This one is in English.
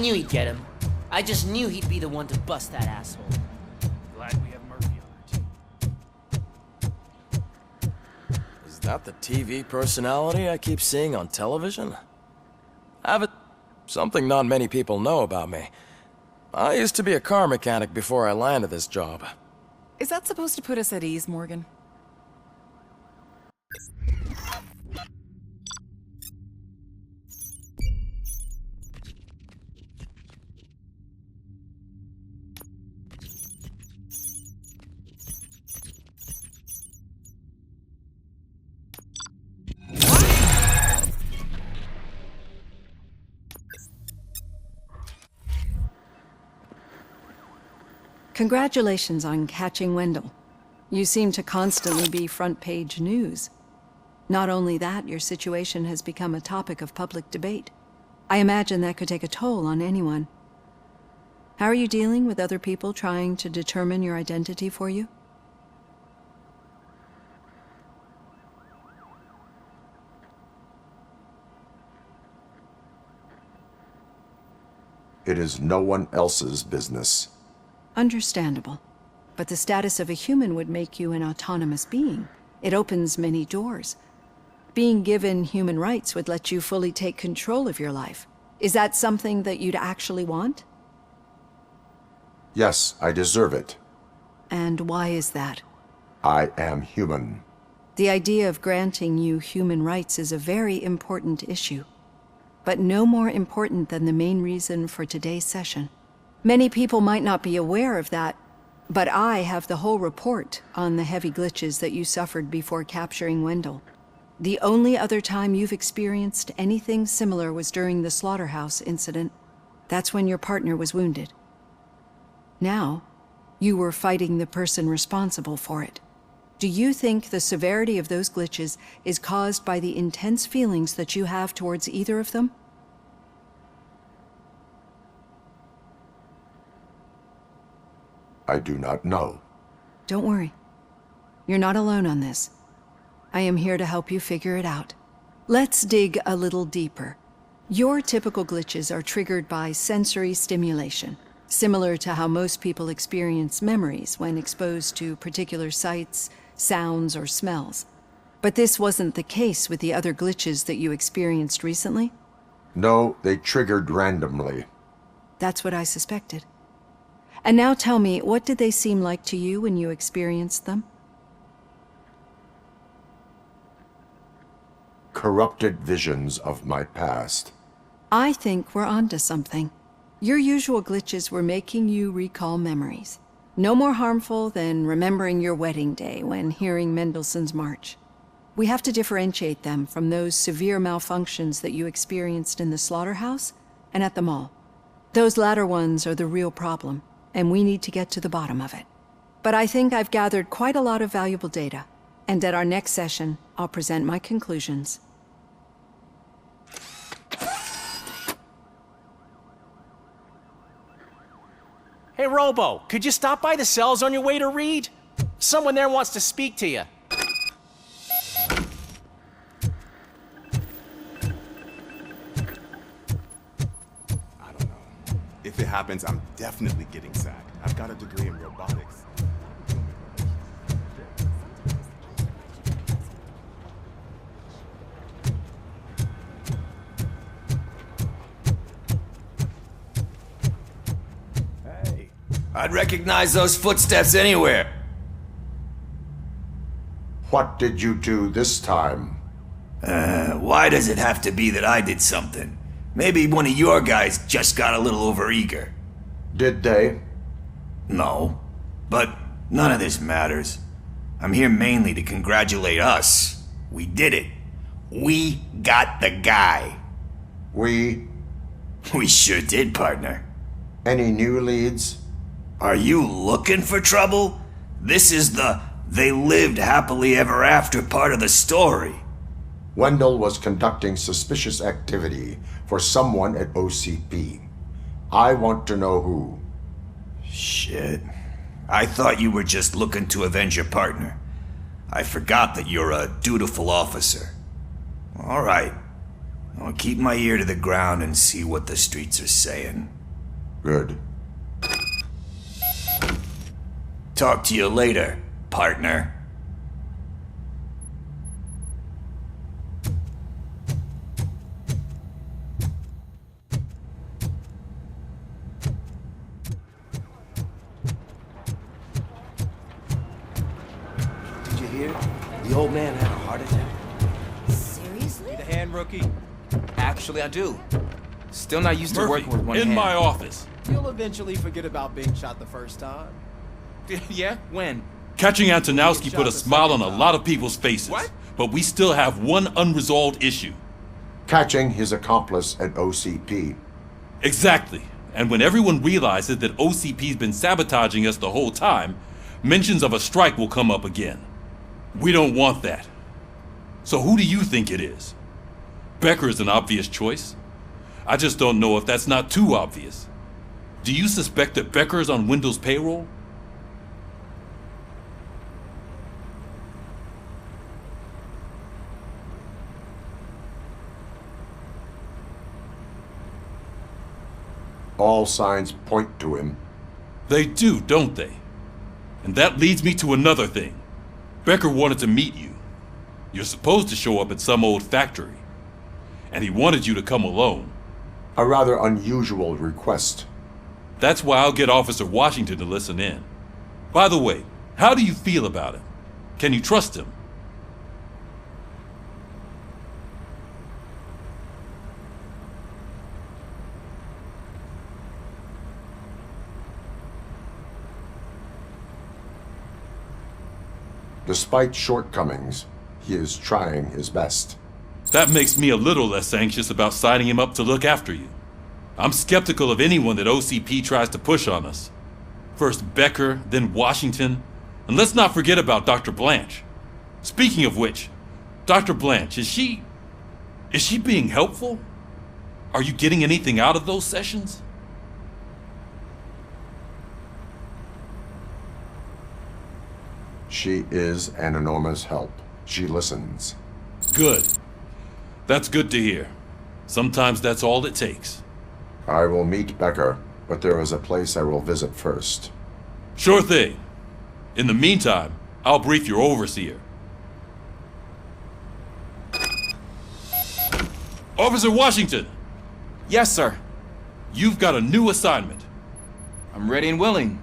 knew he'd get him. I just knew he'd be the one to bust that asshole. Glad we have Murphy on our team. Is that the TV personality I keep seeing on television? Something not many people know about me. I used to be a car mechanic before I landed this job. Is that supposed to put us at ease, Morgan? Congratulations on catching Wendell. You seem to constantly be front-page news. Not only that, your situation has become a topic of public debate. I imagine that could take a toll on anyone. How are you dealing with other people trying to determine your identity for you? It is no one else's business. Understandable. But the status of a human would make you an autonomous being. It opens many doors. Being given human rights would let you fully take control of your life. Is that something that you'd actually want? Yes, I deserve it. And why is that? I am human. The idea of granting you human rights is a very important issue, but no more important than the main reason for today's session. Many people might not be aware of that, but I have the whole report on the heavy glitches that you suffered before capturing Wendell. The only other time you've experienced anything similar was during the slaughterhouse incident. That's when your partner was wounded. Now, you were fighting the person responsible for it. Do you think the severity of those glitches is caused by the intense feelings that you have towards either of them? I do not know. Don't worry. You're not alone on this. I am here to help you figure it out. Let's dig a little deeper. Your typical glitches are triggered by sensory stimulation, similar to how most people experience memories when exposed to particular sights, sounds, or smells. But this wasn't the case with the other glitches that you experienced recently? No, they triggered randomly. That's what I suspected. And now tell me, what did they seem like to you when you experienced them? Corrupted visions of my past. I think we're onto something. Your usual glitches were making you recall memories. No more harmful than remembering your wedding day when hearing Mendelssohn's March. We have to differentiate them from those severe malfunctions that you experienced in the slaughterhouse and at the mall. Those latter ones are the real problem, and we need to get to the bottom of it. But I think I've gathered quite a lot of valuable data, and at our next session, I'll present my conclusions. Hey, Robo, could you stop by the cells on your way to Reed? Someone there wants to speak to you. I don't know. If it happens, I'm definitely getting sacked. I've got a degree in robotics. I'd recognize those footsteps anywhere. What did you do this time? Why does it have to be that I did something? Maybe one of your guys just got a little overeager. Did they? No, but none of this matters. I'm here mainly to congratulate us. We did it. We got the guy. We sure did, partner. Any new leads? Are you looking for trouble? This is the "they lived happily ever after" part of the story. Wendell was conducting suspicious activity for someone at OCP. I want to know who. Shit. I thought you were just looking to avenge your partner. I forgot that you're a dutiful officer. All right. I'll keep my ear to the ground and see what the streets are saying. Good. Talk to you later, partner. Did you hear? The old man had a heart attack. Seriously? The hand, rookie? Actually, I do. Still not used to Murphy, working with one in hand. my office. You'll eventually forget about being shot the first time. Yeah? When? Catching Antonowski put a the smile on second a time. lot of people's faces. What? But we still have one unresolved issue. Catching his accomplice at OCP. Exactly. And when everyone realizes that OCP's been sabotaging us the whole time, mentions of a strike will come up again. We don't want that. So who do you think it is? Becker is an obvious choice. I just don't know if that's not too obvious. Do you suspect that Becker is on Wendell's payroll? All signs point to him. They do, don't they? And that leads me to another thing. Becker wanted to meet you. You're supposed to show up at some old factory. And he wanted you to come alone. A rather unusual request. That's why I'll get Officer Washington to listen in. By the way, how do you feel about him? Can you trust him? Despite shortcomings, he is trying his best. That makes me a little less anxious about signing him up to look after you. I'm skeptical of anyone that OCP tries to push on us. First Becker, then Washington, and let's not forget about Dr. Blanche. Speaking of which, Dr. Blanche, is she being helpful? Are you getting anything out of those sessions? She is an enormous help. She listens. Good. That's good to hear. Sometimes that's all it takes. I will meet Becker, but there is a place I will visit first. Sure thing. In the meantime, I'll brief your overseer. Officer Washington, Yes, sir. you've got a new assignment. I'm ready and willing.